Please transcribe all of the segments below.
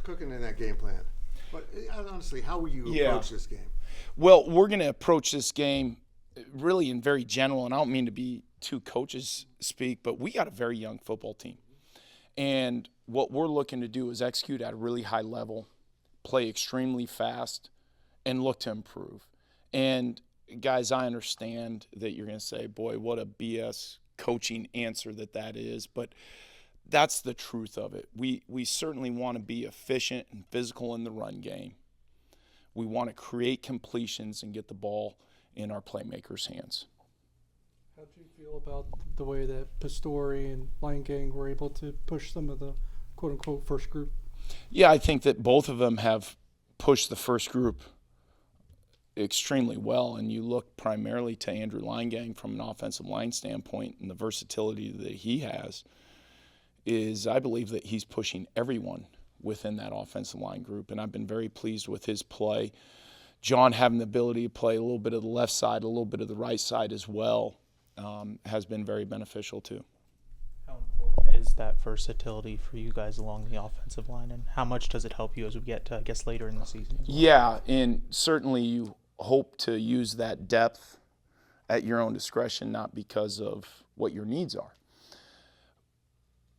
cooking in that game plan? But honestly, how will you approach this game? Well, we're going to approach this game really in very general, and I don't mean to be too coaches speak, but we got a very young football team. And what we're looking to do is execute at a really high level, play extremely fast, and look to improve. And guys, I understand that you're going to say, boy, what a BS coaching answer that is, but that's the truth of it. We certainly want to be efficient and physical in the run game. We want to create completions and get the ball in our playmakers' hands. How do you feel about the way that Pastore and Line Gang were able to push some of the quote-unquote first group? Yeah, I think that both of them have pushed the first group extremely well, and you look primarily to Andrew Line Gang from an offensive line standpoint, and the versatility that he has is I believe that he's pushing everyone within that offensive line group, and I've been very pleased with his play. John having the ability to play a little bit of the left side, a little bit of the right side as well, has been very beneficial too. How important is that versatility for you guys along the offensive line, and how much does it help you as we get to, I guess, later in the season as well? Yeah, and certainly you hope to use that depth at your own discretion, not because of what your needs are.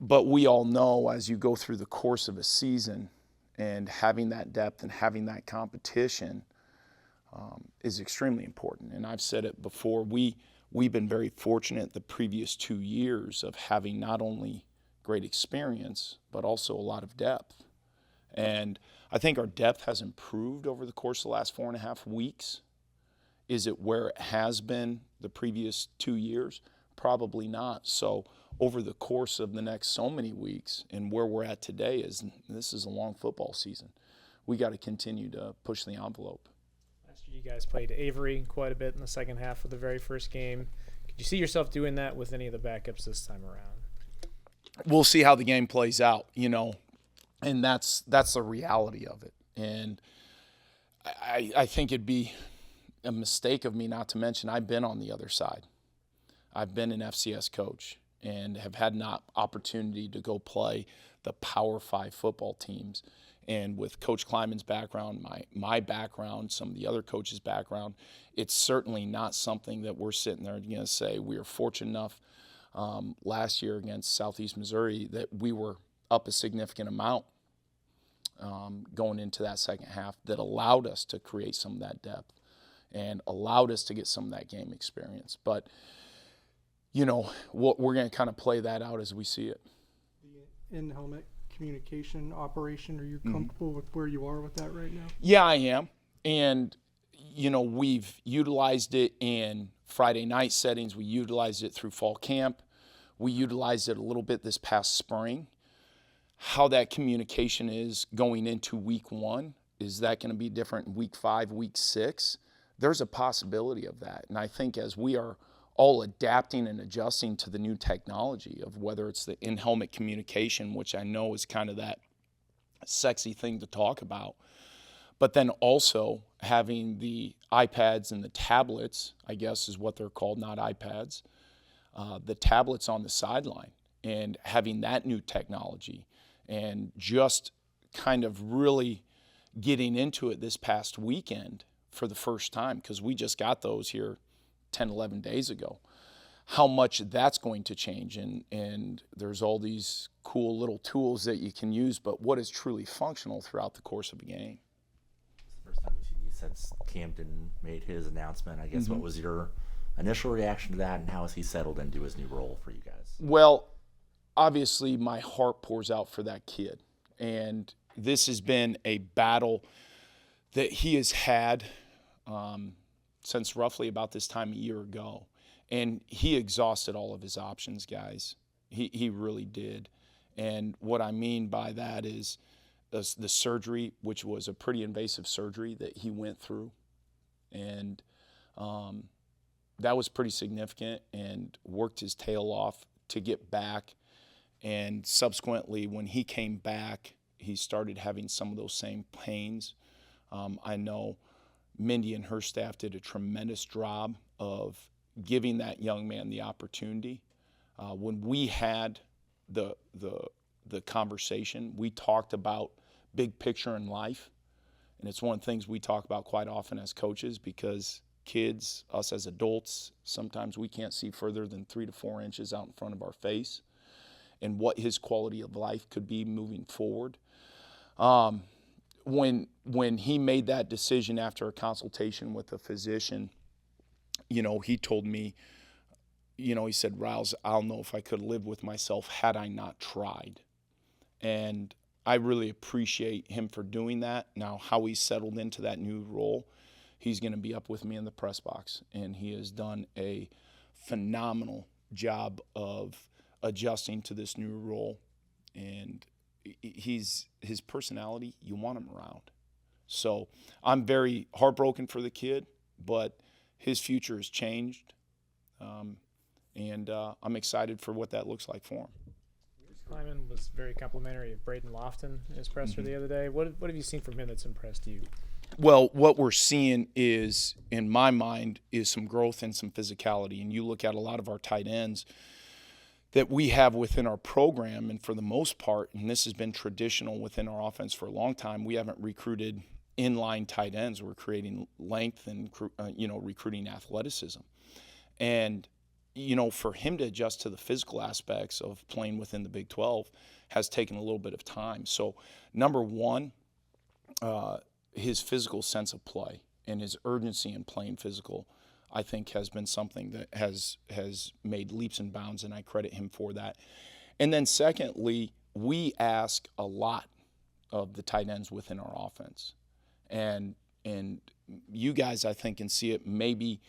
But we all know as you go through the course of a season and having that depth and having that competition is extremely important. And I've said it before, we've been very fortunate the previous 2 years of having not only great experience, but also a lot of depth. And I think our depth has improved over the course of the last 4.5 weeks. Is it where it has been the previous 2 years? Probably not. So over the course of the next so many weeks and where we're at today this is a long football season. We got to continue to push the envelope. Last year you guys played Avery quite a bit in the second half of the very first game. Could you see yourself doing that with any of the backups this time around? We'll see how the game plays out, and that's the reality of it. And I think it'd be a mistake of me not to mention I've been on the other side. I've been an FCS coach and have had an opportunity to go play the Power 5 football teams. And with Coach Kleiman's background, my background, some of the other coaches' background, it's certainly not something that we're sitting there going to say we were fortunate enough last year against Southeast Missouri that we were up a significant amount going into that second half that allowed us to create some of that depth and allowed us to get some of that game experience. But, we're going to kind of play that out as we see it. The in-helmet communication operation, are you comfortable with where you are with that right now? Yeah, I am. And, we've utilized it in Friday night settings. We utilized it through fall camp. We utilized it a little bit this past spring. How that communication is going into week 1, is that going to be different in week 5, week 6? There's a possibility of that. And I think as we are all adapting and adjusting to the new technology of whether it's the in-helmet communication, which I know is kind of that sexy thing to talk about, but then also having the iPads and the tablets, I guess is what they're called, not iPads, the tablets on the sideline, and having that new technology and just kind of really getting into it this past weekend for the first time, because we just got those here 10, 11 days ago, how much that's going to change. And there's all these cool little tools that you can use, but what is truly functional throughout the course of a game. It's the first time we've seen you since Camden made his announcement. I guess what was your initial reaction to that, and how has he settled into his new role for you guys? Well, obviously my heart pours out for that kid. And this has been a battle that he has had since roughly about this time a year ago. And he exhausted all of his options, guys. He really did. And what I mean by that is the surgery, which was a pretty invasive surgery that he went through. And that was pretty significant, and worked his tail off to get back. And subsequently, when he came back, he started having some of those same pains. I know Mindy and her staff did a tremendous job of giving that young man the opportunity. When we had the conversation, we talked about big picture in life. And it's one of the things we talk about quite often as coaches, because kids, us as adults, sometimes we can't see further than 3 to 4 inches out in front of our face and what his quality of life could be moving forward. When he made that decision after a consultation with a physician, he told me, he said, "Riles, I'll know if I could live with myself had I not tried." And I really appreciate him for doing that. Now, how he settled into that new role, he's going to be up with me in the press box, and he has done a phenomenal job of adjusting to this new role. And his personality, you want him around. So I'm very heartbroken for the kid, but his future has changed, and I'm excited for what that looks like for him. Kleiman was very complimentary of Braden Lofton in his presser the other day. What have you seen from him that's impressed you? Well, what we're seeing is, in my mind, is some growth and some physicality. And you look at a lot of our tight ends that we have within our program, and for the most part, and this has been traditional within our offense for a long time, we haven't recruited inline tight ends. We're creating length and recruiting athleticism. And for him to adjust to the physical aspects of playing within the Big 12 has taken a little bit of time. So, number one, his physical sense of play and his urgency in playing physical, I think, has been something that has made leaps and bounds, and I credit him for that. And then secondly, we ask a lot of the tight ends within our offense. And you guys, I think, can see it. Maybe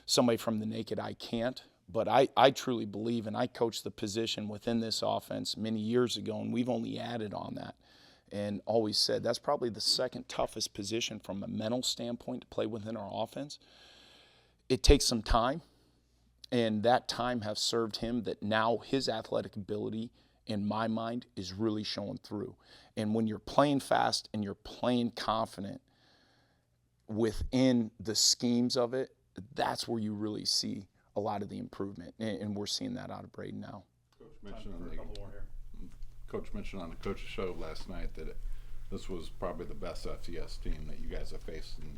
somebody from the naked eye can't, but I truly believe, and I coached the position within this offense many years ago, and we've only added on that, and always said that's probably the second toughest position from a mental standpoint to play within our offense. It takes some time, and that time has served him that now his athletic ability, in my mind, is really showing through. And when you're playing fast and you're playing confident within the schemes of it, that's where you really see a lot of the improvement, and we're seeing that out of Braden now. Coach mentioned on the coach's show last night that this was probably the best FCS team that you guys have faced in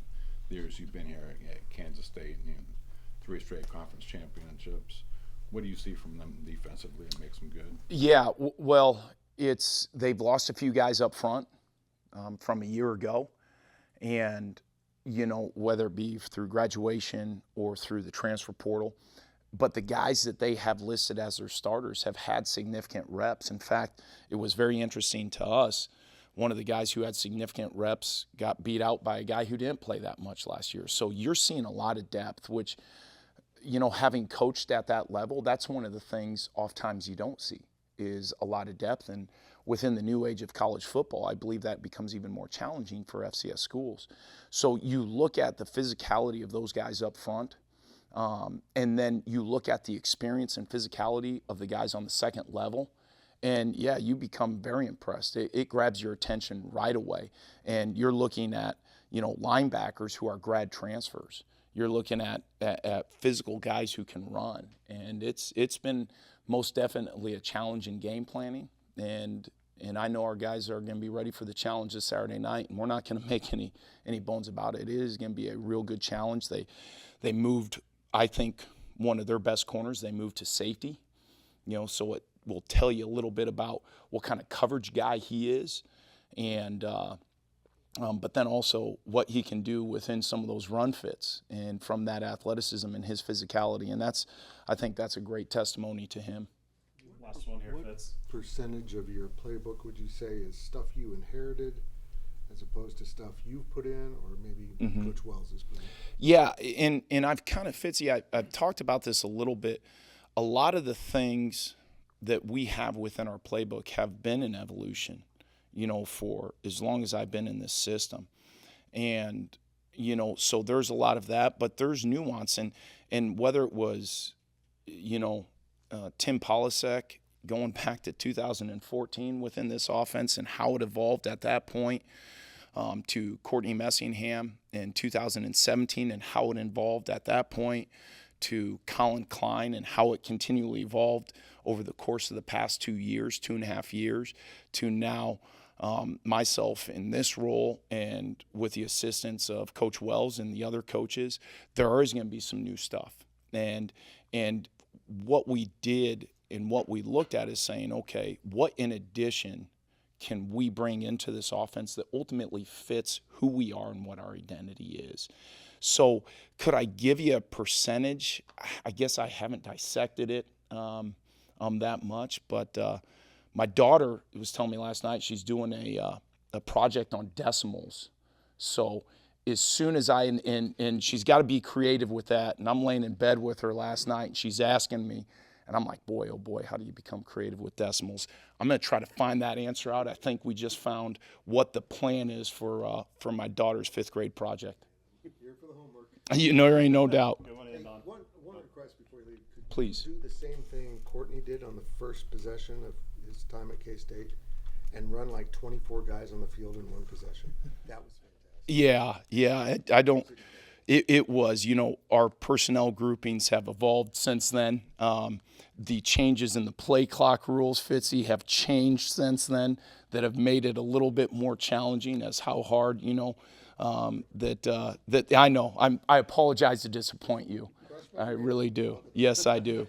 the years you've been here at Kansas State, and 3 straight conference championships. What do you see from them defensively that makes them good? Yeah, well, they've lost a few guys up front from a year ago, and whether it be through graduation or through the transfer portal. But the guys that they have listed as their starters have had significant reps. In fact, it was very interesting to us. One of the guys who had significant reps got beat out by a guy who didn't play that much last year. So you're seeing a lot of depth, which, having coached at that level, that's one of the things oftentimes you don't see, is a lot of depth. And within the new age of college football, I believe that becomes even more challenging for FCS schools. So you look at the physicality of those guys up front, and then you look at the experience and physicality of the guys on the second level, and yeah, you become very impressed. It grabs your attention right away. And you're looking at, linebackers who are grad transfers. You're looking at physical guys who can run. And it's been most definitely a challenge in game planning. And I know our guys are going to be ready for the challenge this Saturday night, and we're not going to make any bones about it. It is going to be a real good challenge. They moved, I think, one of their best corners. They moved to safety, so it will tell you a little bit about what kind of coverage guy he is, and but then also what he can do within some of those run fits and from that athleticism and his physicality. And I think that's a great testimony to him. Last one here, Fitz. What percentage of your playbook would you say is stuff you inherited as opposed to stuff you've put in, or maybe Coach Wells has put in? Yeah, and I've kind of, Fitzy, I've talked about this a little bit. A lot of the things that we have within our playbook have been an evolution, for as long as I've been in this system. And, so there's a lot of that, but there's nuance. And whether it was, Tim Polasek going back to 2014 within this offense and how it evolved at that point, to Courtney Messingham in 2017 and how it evolved at that point, to Colin Klein and how it continually evolved over the course of the past 2.5 years, to now myself in this role and with the assistance of Coach Wells and the other coaches, there is going to be some new stuff. And what we did and what we looked at is saying, okay, what in addition can we bring into this offense that ultimately fits who we are and what our identity is? So could I give you a percentage? I guess I haven't dissected it that much, but my daughter was telling me last night she's doing a project on decimals. So as soon as and she's got to be creative with that, and I'm laying in bed with her last night, and she's asking me, and I'm like, boy, oh boy, how do you become creative with decimals? I'm going to try to find that answer out. I think we just found what the plan is for my daughter's 5th grade project. Here for the homework. You know, there ain't no doubt. Going in on. One request before you leave. Could Please. you do the same thing Courtney did on the first possession of his time at K-State and run like 24 guys on the field in one possession? That was fantastic. Yeah. I don't. It was. You know, our personnel groupings have evolved since then. The changes in the play clock rules, Fitzy, have changed since then that have made it a little bit more challenging as how hard, you know, that I know. I apologize to disappoint you. I really do. Yes, I do.